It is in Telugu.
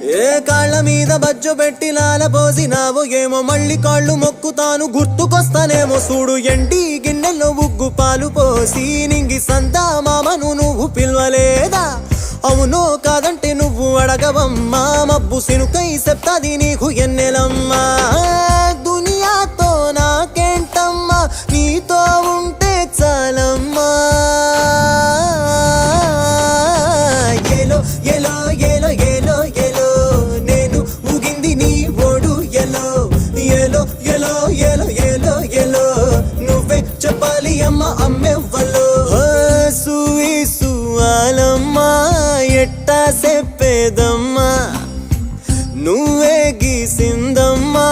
ఏ కాళ్ళ మీద బజ్జో పెట్టి లాల పోసినావో ఏమో మళ్ళీ కాళ్ళు మొక్కుతాను గుర్తుకొస్తానేమో చూడు ఎండి గిన్నెల్లో ఉగ్గు పాలు పోసి నింగి సంతా మామను నువ్వు పిలవలేదా అవునో కాదంటే నువ్వు అడగవమ్మా మబ్బు సినుకై చెప్తాది నీకు ఎన్నెలమ్మా దునియాతో నాకేంటమ్మా నీతో ఉంటే చాలమ్మా ఏలో ఏలో ఏలో ఏలో ఏలో నేను ఊగింది నీ ఓడు ఎలో ఏలో ఏలో ఏలో ఏలో ఏలో నువ్వే చెప్పాలి అమ్మ అమ్మెవ్వలో సూయి సువాలమ్మా ఎట్టా చెప్పేదమ్మా నువ్వే గీసిందమ్మా